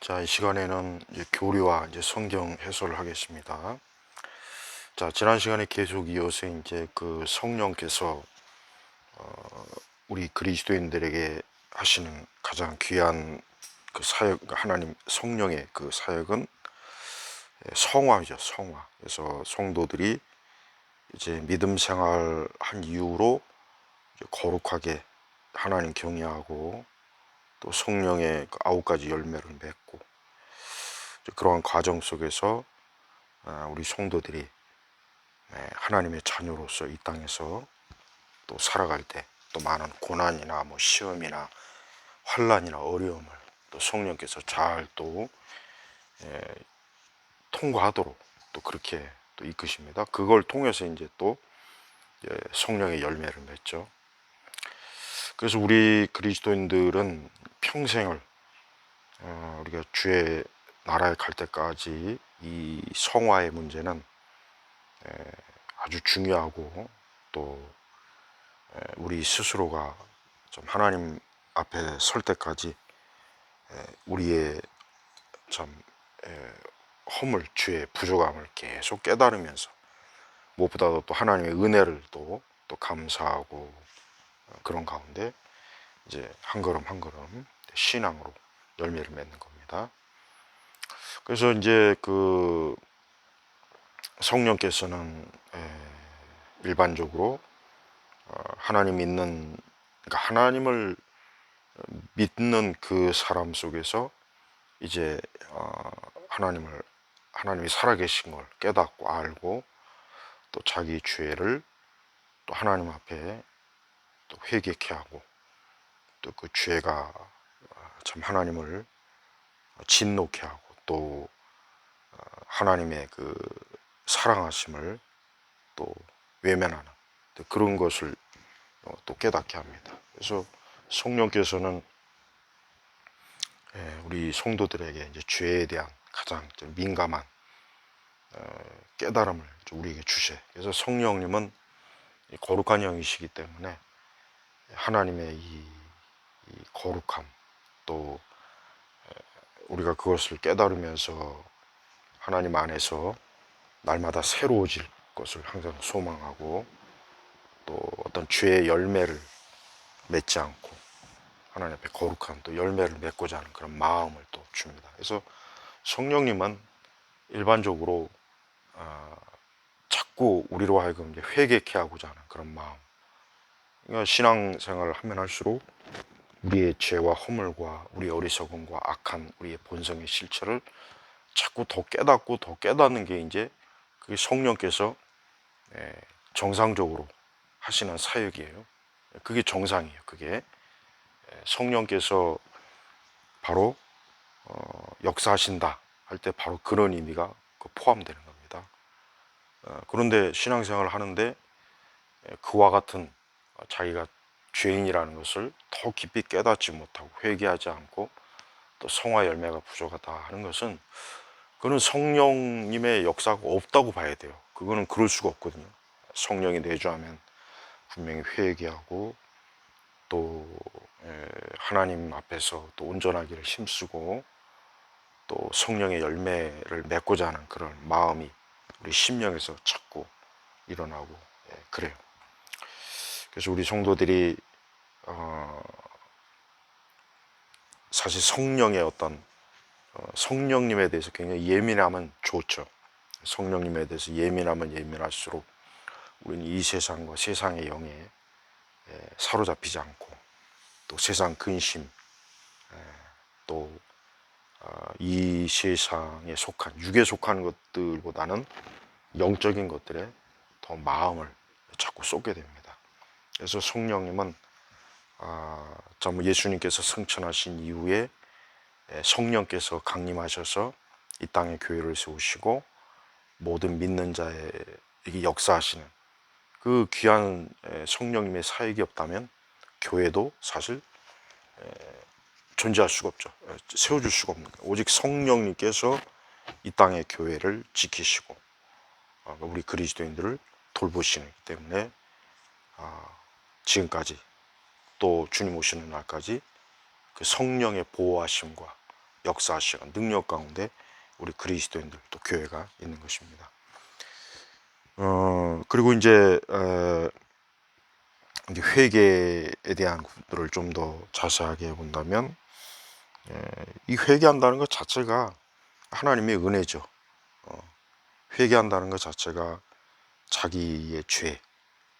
자, 이 시간에는 이제 교리와 이제 성경 해설을 하겠습니다. 자, 지난 시간에 계속 이어서 이제 그 성령께서 우리 그리스도인들에게 하시는 가장 귀한 그 사역, 하나님 성령의 그 사역은 성화죠, 성화. 그래서 성도들이 이제 믿음 생활 한 이후로 이제 거룩하게 하나님 경외하고 또 성령의 그 9가지 열매를 맺고 그러한 과정 속에서 우리 성도들이 하나님의 자녀로서 이 땅에서 또 살아갈 때 또 많은 고난이나 뭐 시험이나 환란이나 어려움을 또 성령께서 잘 또 통과하도록 또 그렇게 또 이끄십니다. 그걸 통해서 이제 또 성령의 열매를 맺죠. 그래서 우리 그리스도인들은 평생을 우리가 주의 나라에 갈 때까지 이 성화의 문제는 아주 중요하고 또 우리 스스로가 좀 하나님 앞에 설 때까지 우리의 참 허물, 죄의 부족함을 계속 깨달으면서 무엇보다도 또 하나님의 은혜를 또 감사하고 그런 가운데 이제 한 걸음 한 걸음 신앙으로 열매를 맺는 겁니다. 그래서 이제 그 성령께서는 일반적으로 하나님 믿는, 그러니까 하나님을 믿는 그 사람 속에서 이제 하나님이 살아계신 걸 깨닫고 알고 또 자기 죄를 또 하나님 앞에 또 회개케 하고 또 그 죄가 참 하나님을 진노케 하고 또 하나님의 그 사랑하심을 또 외면하는 그런 것을 또 깨닫게 합니다. 그래서 성령께서는 우리 성도들에게 이제 죄에 대한 가장 민감한 깨달음을 우리에게 주셔. 그래서 성령님은 거룩한 영이시기 때문에 하나님의 이 거룩함 또 우리가 그것을 깨달으면서 하나님 안에서 날마다 새로워질 것을 항상 소망하고 또 어떤 죄의 열매를 맺지 않고 하나님 앞에 거룩한 또 열매를 맺고자 하는 그런 마음을 또 줍니다. 그래서 성령님은 일반적으로 자꾸 우리로 하여금 이제 회개케 하고자 하는 그런 마음. 그러니까 신앙생활을 하면 할수록 우리의 죄와 허물과 우리의 어리석음과 악한 우리의 본성의 실체를 자꾸 더 깨닫고 더 깨닫는 게 이제 그게 성령께서 정상적으로 하시는 사역이에요. 그게 정상이에요. 그게 성령께서 바로 역사하신다 할 때 바로 그런 의미가 포함되는 겁니다. 그런데 신앙생활을 하는데 그와 같은 자기가 죄인이라는 것을 더 깊이 깨닫지 못하고 회개하지 않고 또 성화 열매가 부족하다 하는 것은 그는 성령님의 역사가 없다고 봐야 돼요. 그거는 그럴 수가 없거든요. 성령이 내주하면 분명히 회개하고 또 하나님 앞에서 또 온전하기를 힘쓰고 또 성령의 열매를 맺고자 하는 그런 마음이 우리 심령에서 자꾸 일어나고 그래요. 그래서 우리 성도들이 사실 성령의 어떤 성령님에 대해서 굉장히 예민하면 좋죠. 성령님에 대해서 예민하면 예민할수록 우리는 이 세상과 세상의 영에 사로잡히지 않고 또 세상 근심 또 이 세상에 속한 육에 속한 것들보다는 영적인 것들에 더 마음을 자꾸 쏟게 됩니다. 그래서 성령님은 예수님께서 승천하신 이후에 성령께서 강림하셔서 이 땅에 교회를 세우시고 모든 믿는 자에게 역사하시는 그 귀한 성령님의 사역이 없다면 교회도 사실 존재할 수가 없죠. 세워줄 수가 없는 거예요. 오직 성령님께서 이 땅의 교회를 지키시고 우리 그리스도인들을 돌보시기 때문에 지금까지 또 주님 오시는 날까지 그 성령의 보호하심과 역사하시는 능력 가운데 우리 그리스도인들 또 교회가 있는 것입니다. 그리고 이제 회개에 대한 것들을 좀 더 자세하게 본다면, 이 회개한다는 것 자체가 하나님의 은혜죠. 회개한다는 것 자체가 자기의 죄,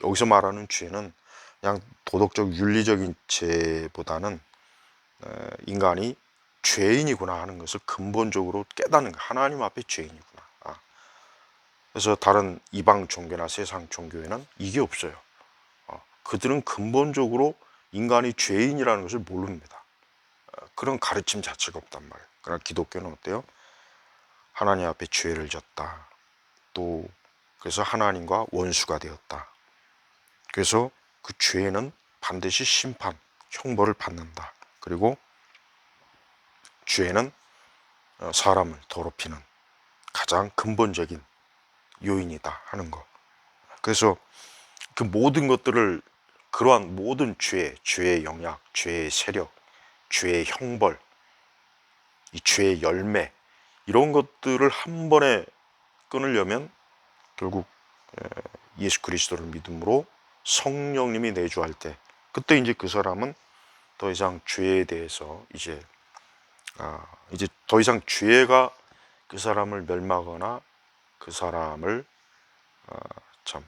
여기서 말하는 죄는 그냥 도덕적 윤리적인 죄보다는 인간이 죄인이구나 하는 것을 근본적으로 깨닫는 거. 하나님 앞에 죄인이구나. 그래서 다른 이방 종교나 세상 종교에는 이게 없어요. 그들은 근본적으로 인간이 죄인이라는 것을 모릅니다. 그런 가르침 자체가 없단 말이에요. 그러나 기독교는 어때요? 하나님 앞에 죄를 졌다. 또 그래서 하나님과 원수가 되었다. 그래서 그 죄는 반드시 심판, 형벌을 받는다. 그리고 죄는 사람을 더럽히는 가장 근본적인 요인이다 하는 거. 그래서 그 모든 것들을, 그러한 모든 죄, 죄의 영향, 죄의 세력, 죄의 형벌, 이 죄의 열매, 이런 것들을 한 번에 끊으려면 결국 예수 그리스도를 믿음으로 성령님이 내주할 때, 그때 이제 그 사람은 더 이상 죄에 대해서 이제 더 이상 죄가 그 사람을 멸망하거나 그 사람을 참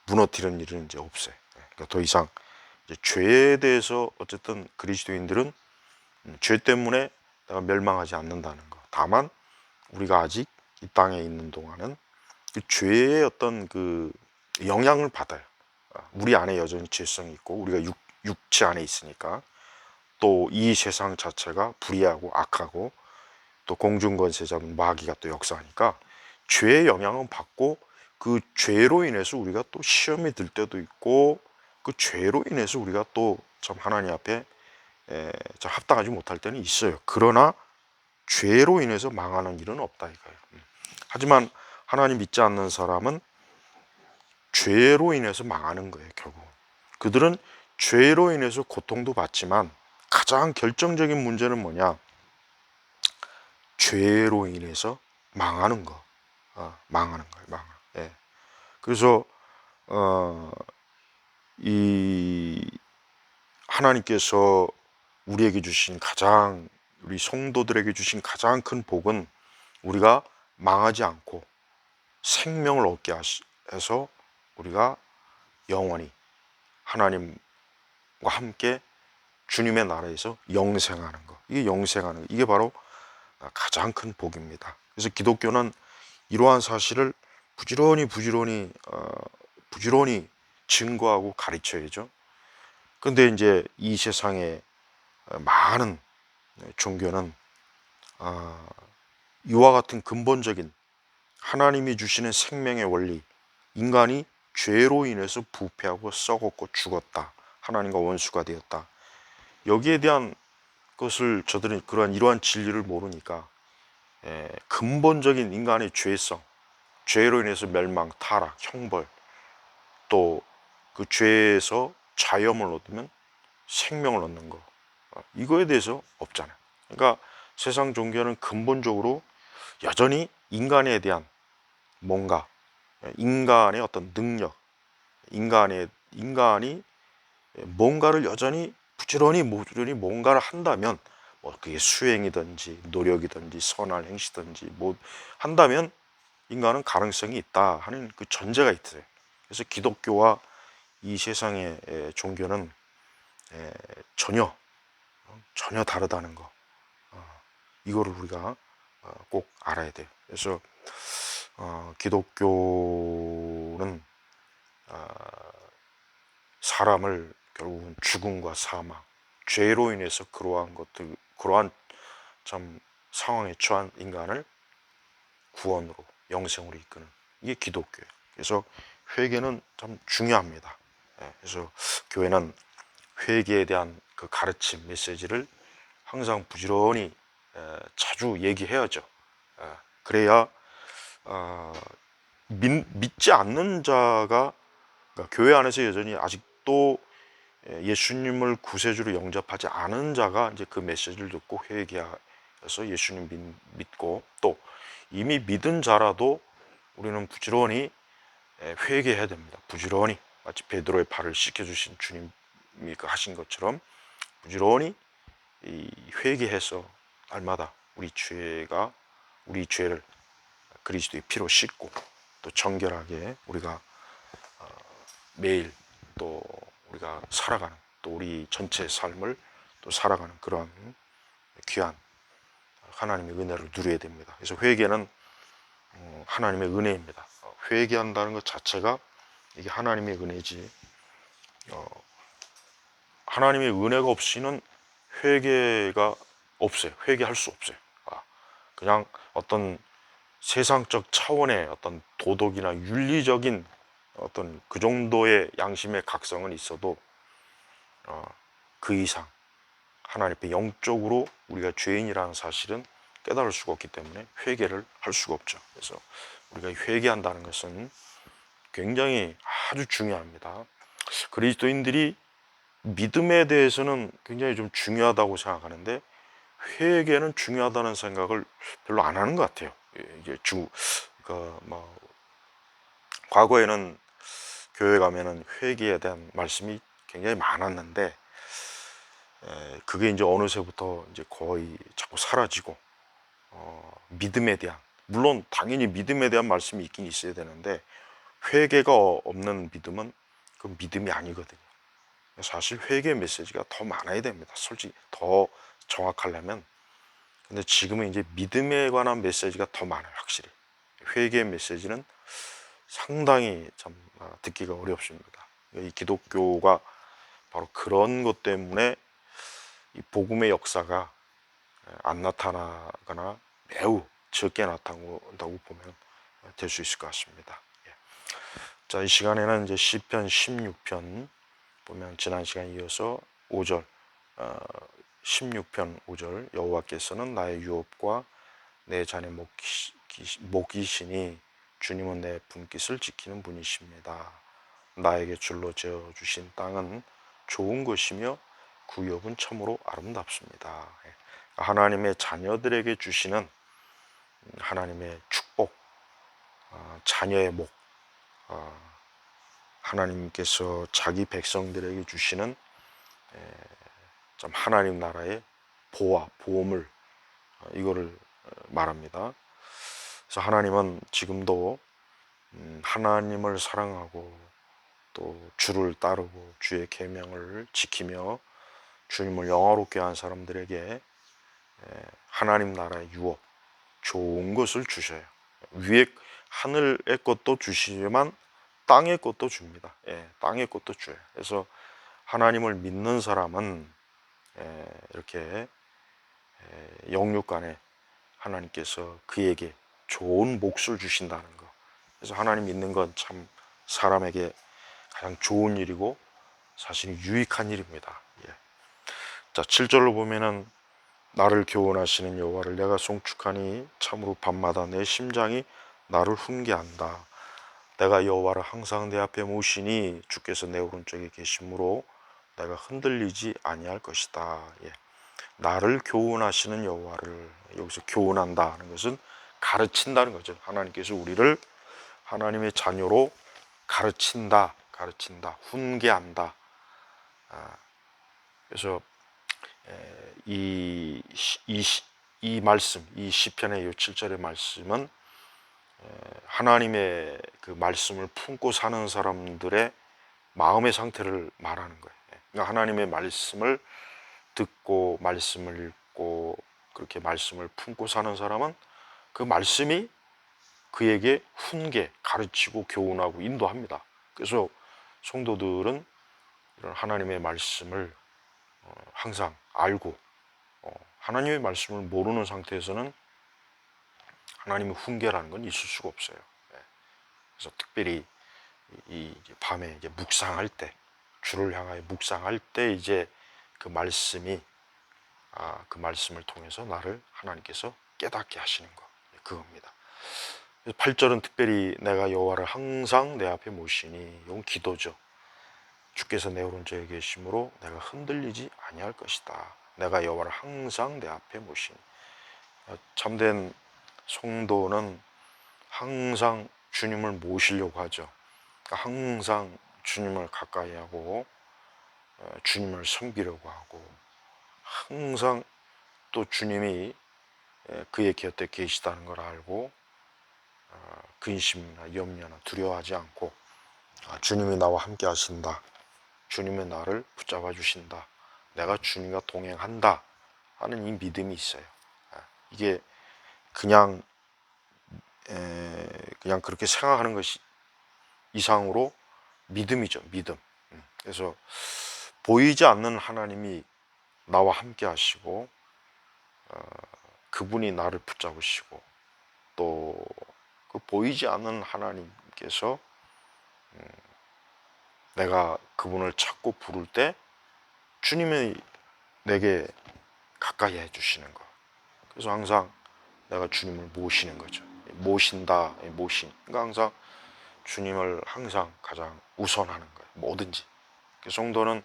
무너뜨리는 일은 이제 없어요. 그러니까 더 이상 이제 죄에 대해서 어쨌든 그리스도인들은 죄 때문에 내가 멸망하지 않는다는 거. 다만 우리가 아직 이 땅에 있는 동안은 그 죄의 어떤 그 영향을 받아요. 우리 안에 여전히 죄성이 있고 우리가 육체 안에 있으니까, 또 이 세상 자체가 불의하고 악하고 또 공중권세 잡은 마귀가 또 역사하니까 죄의 영향은 받고, 그 죄로 인해서 우리가 또 시험이 들 때도 있고, 그 죄로 인해서 우리가 또 참 하나님 앞에 참 합당하지 못할 때는 있어요. 그러나 죄로 인해서 망하는 일은 없다 이거예요. 하지만 하나님 믿지 않는 사람은 죄로 인해서 망하는 거예요. 결국 그들은 죄로 인해서 고통도 받지만 가장 결정적인 문제는 뭐냐? 죄로 인해서 망하는 거. 망하는 거예요. 예. 그래서 이 하나님께서 우리에게 주신 가장, 우리 성도들에게 주신 가장 큰 복은 우리가 망하지 않고 생명을 얻게 해서 우리가 영원히 하나님과 함께 주님의 나라에서 영생하는 거. 이게 영생하는 거. 이게 바로 가장 큰 복입니다. 그래서 기독교는 이러한 사실을 부지런히 증거하고 가르쳐야죠. 근데 이제 이 세상의 많은 종교는 이와 같은 근본적인 하나님이 주시는 생명의 원리, 인간이 죄로 인해서 부패하고 썩었고 죽었다, 하나님과 원수가 되었다, 여기에 대한 것을 저들은 이러한 진리를 모르니까 근본적인 인간의 죄성, 죄로 인해서 멸망, 타락, 형벌, 또 그 죄에서 자유함을 얻으면 생명을 얻는 거, 이거에 대해서 없잖아요. 그러니까 세상 종교는 근본적으로 여전히 인간에 대한 뭔가, 인간의 어떤 능력, 인간이 뭔가를 여전히 부지런히 뭔가를 한다면, 뭐 그게 수행이든지 노력이든지 선한 행시든지 뭐 한다면 인간은 가능성이 있다 하는 그 전제가 있어요. 그래서 기독교와 이 세상의 종교는 전혀 다르다는 거, 이거를 우리가 꼭 알아야 돼요. 그래서 기독교는 사람을 결국은 죽음과 사망, 죄로 인해서 그러한 참 상황에 처한 인간을 구원으로, 영생으로 이끄는, 이게 기독교예요. 그래서 회개는 참 중요합니다. 그래서 교회는 회개에 대한 그 가르침, 메시지를 항상 부지런히 자주 얘기해야죠. 그래야 믿지 않는 자가, 그러니까 교회 안에서 여전히 아직도 예수님을 구세주로 영접하지 않은 자가 이제 그 메시지를 듣고 그래서 예수님 믿고 또 이미 믿은 자라도 우리는 부지런히 회개해야 됩니다. 부지런히 마치 베드로의 발을 씻겨주신 주님이 하신 것처럼 부지런히 회개해서 날마다 우리 죄를 그리스도의 피로 씻고 또 정결하게 우리가 매일 또 우리가 살아가는 또 우리 전체의 삶을 또 살아가는 그러한 귀한 하나님의 은혜를 누려야 됩니다. 그래서 회개는 하나님의 은혜입니다. 회개한다는 것 자체가 이게 하나님의 은혜지, 하나님의 은혜가 없이는 회개가 없어요. 회개할 수 없어요. 그냥 어떤 세상적 차원의 어떤 도덕이나 윤리적인 어떤 그 정도의 양심의 각성은 있어도 그 이상 하나님 앞에 영적으로 우리가 죄인이라는 사실은 깨달을 수가 없기 때문에 회개를 할 수가 없죠. 그래서 우리가 회개한다는 것은 굉장히 아주 중요합니다. 그리스도인들이 믿음에 대해서는 굉장히 좀 중요하다고 생각하는데 회개는 중요하다는 생각을 별로 안 하는 것 같아요. 이게 과거에는 교회 가면은 회개에 대한 말씀이 굉장히 많았는데 그게 이제 어느새부터 이제 거의 자꾸 사라지고 믿음에 대한, 물론 당연히 믿음에 대한 말씀이 있긴 있어야 되는데 회개가 없는 믿음은 그 믿음이 아니거든요. 사실 회개 메시지가 더 많아야 됩니다. 솔직히 더 정확하려면. 근데 지금은 이제 믿음에 관한 메시지가 더 많아요. 확실히 회개 메시지는 상당히 참 듣기가 어렵습니다. 이 기독교가 바로 그런 것 때문에 이 복음의 역사가 안 나타나거나 매우 적게 나타난다고 보면 될 수 있을 것 같습니다. 자, 이 시간에는 이제 시편 16편 보면 지난 시간 이어서 5절 16편 5절 여호와께서는 나의 유업과 내 잔의 목이시니 주님은 내 분깃을 지키는 분이십니다. 나에게 줄로 지어주신 땅은 좋은 것이며 그 유업은 참으로 아름답습니다. 하나님의 자녀들에게 주시는 하나님의 축복, 자녀의 목, 하나님께서 자기 백성들에게 주시는 좀 하나님 나라의 보험을 이거를 말합니다. 그래서 하나님은 지금도 하나님을 사랑하고 또 주를 따르고 주의 계명을 지키며 주님을 영화롭게 한 사람들에게 하나님 나라의 유업, 좋은 것을 주셔요. 위에 하늘의 것도 주시지만 땅의 것도 줍니다. 땅의 것도 줘요. 그래서 하나님을 믿는 사람은 이렇게 영육간에 하나님께서 그에게 좋은 몫을 주신다는 것. 그래서 하나님 믿는 건 참 사람에게 가장 좋은 일이고 사실 유익한 일입니다. 자, 7절로 보면은 나를 교훈하시는 여호와를 내가 송축하니 참으로 밤마다 내 심장이 나를 훈계한다. 내가 여호와를 항상 내 앞에 모시니 주께서 내 오른쪽에 계심으로 내가 흔들리지 아니할 것이다. 나를 교훈하시는 여호와를, 여기서 교훈한다 하는 것은 가르친다는 거죠. 하나님께서 우리를 하나님의 자녀로 가르친다, 훈계한다. 그래서 이 말씀, 이 시편의 이 7절의 말씀은 하나님의 그 말씀을 품고 사는 사람들의 마음의 상태를 말하는 거예요. 그러니까 하나님의 말씀을 듣고 말씀을 읽고 그렇게 말씀을 품고 사는 사람은 그 말씀이 그에게 훈계, 가르치고 교훈하고 인도합니다. 그래서 성도들은 이런 하나님의 말씀을 항상 알고 하나님의 말씀을 모르는 상태에서는 하나님의 훈계라는 건 있을 수가 없어요. 그래서 특별히 이 밤에 이제 묵상할 때, 주를 향하여 묵상할 때 이제 그 말씀이 그 말씀을 통해서 나를 하나님께서 깨닫게 하시는 것, 그겁니다. 8절은 특별히 내가 여호와를 항상 내 앞에 모시니, 이건 기도죠. 주께서 내 오른쪽에 계심으로 내가 흔들리지 아니할 것이다. 내가 여호와를 항상 내 앞에 모시니, 참된 성도는 항상 주님을 모시려고 하죠. 항상 주님을 가까이 하고 주님을 섬기려고 하고 항상 또 주님이 그의 곁에 계시다는 걸 알고 근심이나 염려나 두려워하지 않고 주님이 나와 함께 하신다. 주님이 나를 붙잡아 주신다. 내가 주님과 동행한다 하는 이 믿음이 있어요. 이게 그냥 그렇게 생각하는 것이 이상으로 믿음이죠. 믿음. 그래서 보이지 않는 하나님이 나와 함께 하시고 그분이 나를 붙잡으시고 또 그 보이지 않는 하나님께서 내가 그분을 찾고 부를 때 주님이 내게 가까이 해주시는 거. 그래서 항상 내가 주님을 모시는 거죠. 모신다, 모신. 그러니까 항상 주님을 항상 가장 우선하는 거예요. 뭐든지. 그 성도는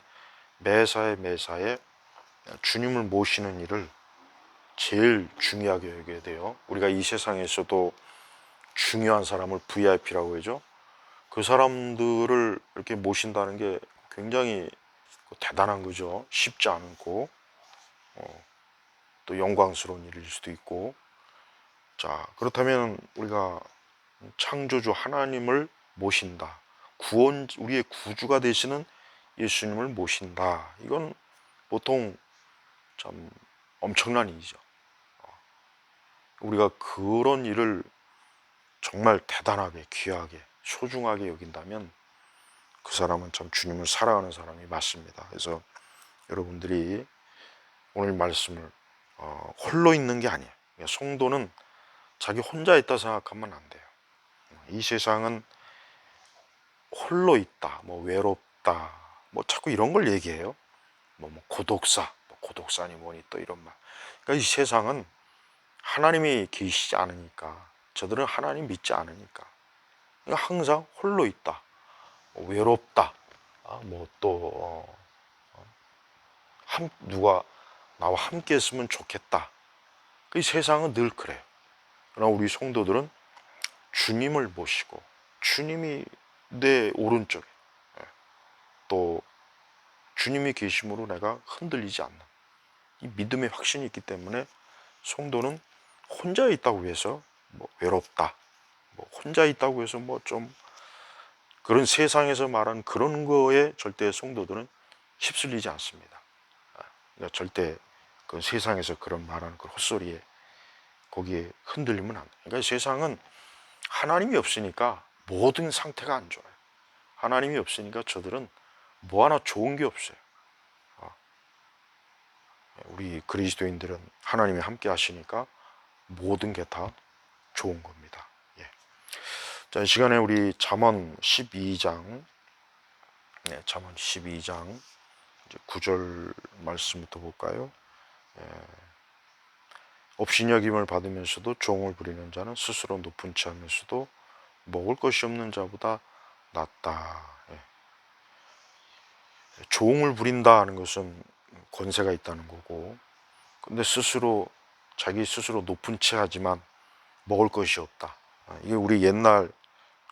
매사에 매사에 주님을 모시는 일을 제일 중요하게 여겨야 돼요. 우리가 이 세상에서도 중요한 사람을 VIP라고 하죠. 그 사람들을 이렇게 모신다는 게 굉장히 대단한 거죠. 쉽지 않고 또 영광스러운 일일 수도 있고. 자, 그렇다면 우리가 창조주 하나님을 모신다. 우리의 구주가 되시는 예수님을 모신다. 이건 보통 참 엄청난 일이죠. 우리가 그런 일을 정말 대단하게, 귀하게, 소중하게 여긴다면 그 사람은 참 주님을 사랑하는 사람이 맞습니다. 그래서 여러분들이 오늘 말씀을 홀로 있는 게 아니에요. 성도는 자기 혼자 있다 생각하면 안 돼요. 이 세상은 홀로 있다, 뭐 외롭다, 뭐 자꾸 이런 걸 얘기해요. 뭐 고독사니 뭐니 또 이런 말. 그러니까 이 세상은 하나님이 계시지 않으니까, 저들은 하나님 믿지 않으니까, 그러니까 항상 홀로 있다, 뭐 외롭다, 뭐또 누가 나와 함께 했으면 좋겠다. 이 세상은 늘 그래요. 그러나 우리 성도들은 주님을 모시고 주님이 내 오른쪽에 또 주님이 계심으로 내가 흔들리지 않는 이 믿음의 확신이 있기 때문에 성도는 혼자 있다고 해서 뭐 외롭다, 뭐 혼자 있다고 해서 뭐 좀 그런 세상에서 말하는 그런 거에 절대 성도들은 휩쓸리지 않습니다. 그러니까 절대 그 세상에서 그런 말하는 그 헛소리에 거기에 흔들리면 안 돼. 그러니까 세상은 하나님이 없으니까 모든 상태가 안 좋아요. 하나님이 없으니까 저들은 뭐 하나 좋은 게 없어요. 우리 그리스도인들은 하나님이 함께 하시니까 모든 게 다 좋은 겁니다. 예. 자, 이 시간에 우리 잠언 12장, 잠언 12장 9절 말씀부터 볼까요? 업신여김을 받으면서도 종을 부리는 자는 스스로 높은 채 하면서도 먹을 것이 없는 자보다 낫다. 종을 부린다 하는 것은 권세가 있다는 거고, 근데 자기 스스로 높은 채 하지만 먹을 것이 없다. 이게 우리 옛날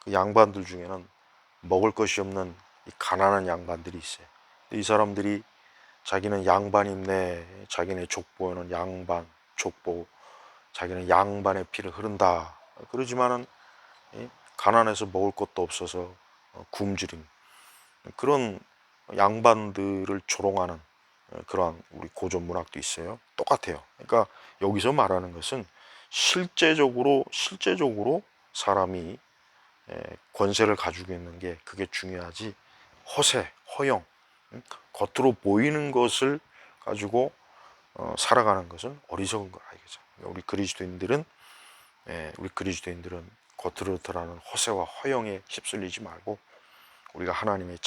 그 양반들 중에는 먹을 것이 없는 이 가난한 양반들이 있어요. 이 사람들이 자기는 양반임네, 자기네 족보에는 양반, 족보, 자기는 양반의 피를 흐른다. 그러지만은 가난해서 먹을 것도 없어서 굶주림. 그런 양반들을 조롱하는 그러한 우리 고전 문학도 있어요. 똑같아요. 그러니까 여기서 말하는 것은 실제적으로 사람이 권세를 가지고 있는 게 그게 중요하지, 허영, 겉으로 보이는 것을 가지고 살아가는 것은 어리석은 거라 이거죠. 우리 그리스도인들은 겉으로 드러나는 허세와 허영에 휩쓸리지 말고 우리가 하나님의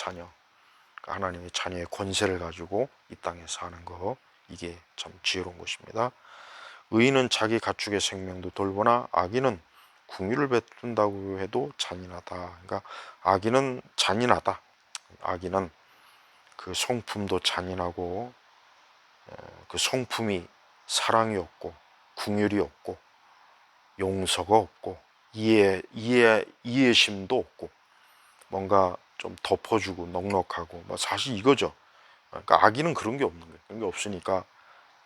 자녀의 권세를 가지고 이 땅에 사는 거, 이게 참 지혜로운 것입니다. 의인은 자기 가축의 생명도 돌보나 악인은 궁유를 베푼다고 해도 잔인하다. 그러니까 악인은 잔인하다. 악인은 그 성품도 잔인하고 그 성품이 사랑이 없고 긍휼이 없고 용서가 없고 이해심도 없고 뭔가 좀 덮어주고 넉넉하고 뭐 사실 이거죠. 그러니까 악인은 그런 게 없는 거예요. 그런 게 없으니까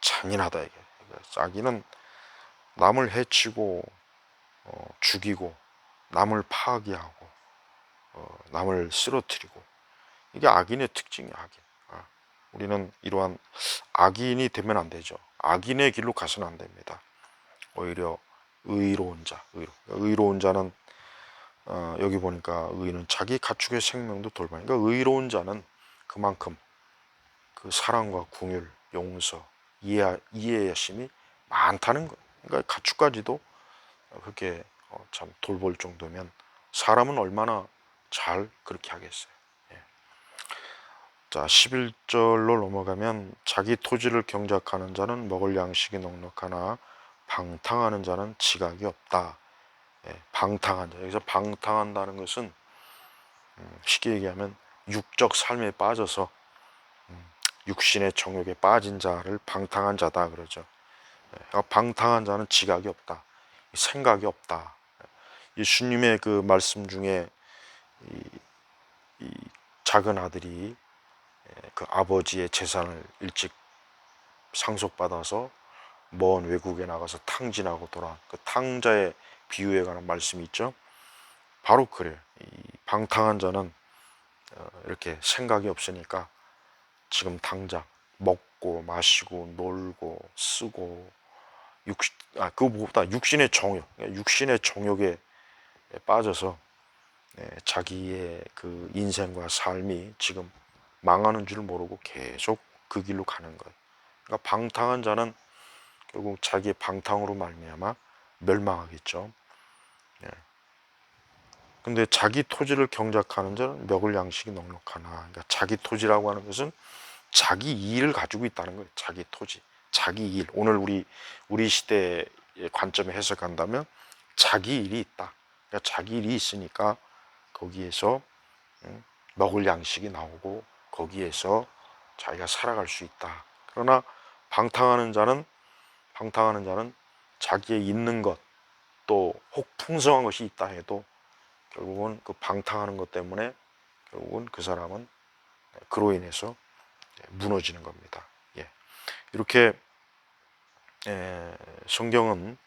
잔인하다 이게. 악인은 남을 해치고 죽이고 남을 파괴하고 남을 쓰러뜨리고 이게 악인의 특징이야. 악인. 우리는 이러한 악인이 되면 안 되죠. 악인의 길로 가서는 안 됩니다. 오히려 의로운 자, 의로운 자는 여기 보니까 의는 자기 가축의 생명도 돌보니 그러니까 의로운 자는 그만큼 그 사랑과 긍휼, 용서, 이해심이 많다는 거예요. 그러니까 가축까지도 그렇게 참 돌볼 정도면 사람은 얼마나 잘 그렇게 하겠어요. 예. 자, 11절로 넘어가면 자기 토지를 경작하는 자는 먹을 양식이 넉넉하나 방탕하는 자는 지각이 없다. 예, 방탕한 자. 여기서 방탕한다는 것은 쉽게 얘기하면 육적 삶에 빠져서 육신의 정욕에 빠진 자를 방탕한 자다 그러죠. 예, 방탕한 자는 지각이 없다. 생각이 없다. 예수님의 그 말씀 중에 이 작은 아들이 그 아버지의 재산을 일찍 상속받아서 먼 외국에 나가서 탕진하고 돌아온 그 탕자의 비유에 관한 말씀이 있죠. 바로 그래요. 이 방탕한 자는 이렇게 생각이 없으니까 지금 당장 먹고 마시고 놀고 쓰고 그거보다 육신의 정욕, 육신의 정욕에 빠져서 자기의 그 인생과 삶이 지금 망하는 줄 모르고 계속 그 길로 가는 거예요. 그러니까 방탕한 자는 결국 자기의 방탕으로 말미암아 멸망하겠죠. 예. 근데 자기 토지를 경작하는 자는 먹을 양식이 넉넉하나. 그러니까 자기 토지라고 하는 것은 자기 일을 가지고 있다는 거예요. 자기 토지, 자기 일. 오늘 우리 시대의 관점에 해석한다면 자기 일이 있다. 그러니까 자기 일이 있으니까 거기에서 먹을 양식이 나오고 거기에서 자기가 살아갈 수 있다. 그러나 방탕하는 자는 자기의 있는 것 또 혹 풍성한 것이 있다 해도 결국은 그 방탕하는 것 때문에 결국은 그 사람은 그로 인해서 무너지는 겁니다. 예. 이렇게 성경은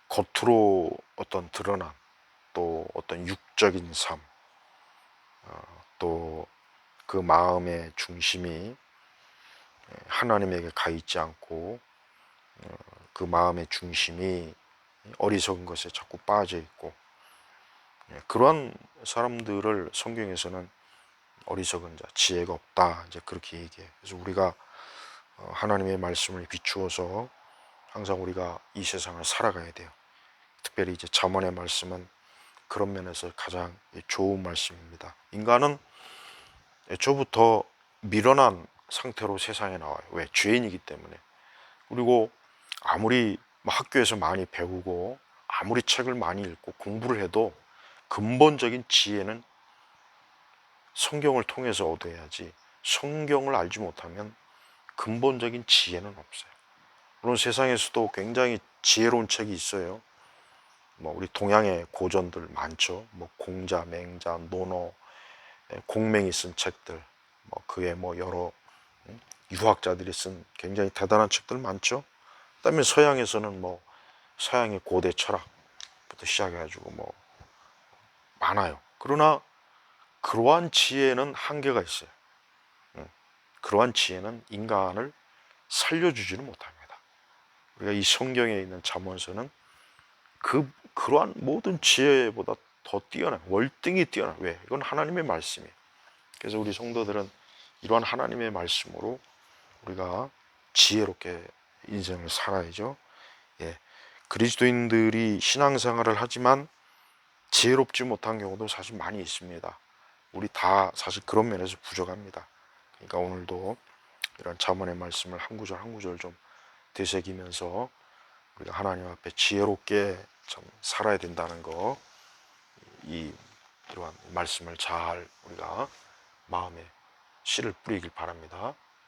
겉으로 어떤 드러난 또 어떤 육적인 삶, 또 그 마음의 중심이 하나님에게 가 있지 않고 그 마음의 중심이 어리석은 것에 자꾸 빠져 있고 그러한 사람들을 성경에서는 어리석은 자, 지혜가 없다 이제 그렇게 얘기해요. 그래서 우리가 하나님의 말씀을 비추어서 항상 우리가 이 세상을 살아가야 돼요. 특별히 이제 잠언의 말씀은 그런 면에서 가장 좋은 말씀입니다. 인간은 애초부터 미련한 상태로 세상에 나와요. 왜? 죄인이기 때문에. 그리고 아무리 학교에서 많이 배우고 아무리 책을 많이 읽고 공부를 해도 근본적인 지혜는 성경을 통해서 얻어야지 성경을 알지 못하면 근본적인 지혜는 없어요. 물론 세상에서도 굉장히 지혜로운 책이 있어요. 뭐 우리 동양의 고전들 많죠. 뭐 공자, 맹자, 논어, 공맹이 쓴 책들, 뭐 그에 뭐 여러 유학자들이 쓴 굉장히 대단한 책들 많죠. 그다음에 서양에서는 뭐 서양의 고대 철학부터 시작해가지고 뭐 많아요. 그러나 그러한 지혜는 한계가 있어요. 그러한 지혜는 인간을 살려주지는 못합니다. 우리가 이 성경에 있는 잠언서는 그러한 모든 지혜보다 더 뛰어난, 월등히 뛰어난, 왜? 이건 하나님의 말씀이에요. 그래서 우리 성도들은 이러한 하나님의 말씀으로 우리가 지혜롭게 인생을 살아야죠. 예. 그리스도인들이 신앙생활을 하지만 지혜롭지 못한 경우도 사실 많이 있습니다. 우리 다 사실 그런 면에서 부족합니다. 그러니까 오늘도 이런 잠언의 말씀을 한 구절 한 구절 좀 되새기면서 우리가 하나님 앞에 지혜롭게 좀 살아야 된다는 거, 이러한 말씀을 잘 우리가 마음에 씨를 뿌리길 바랍니다.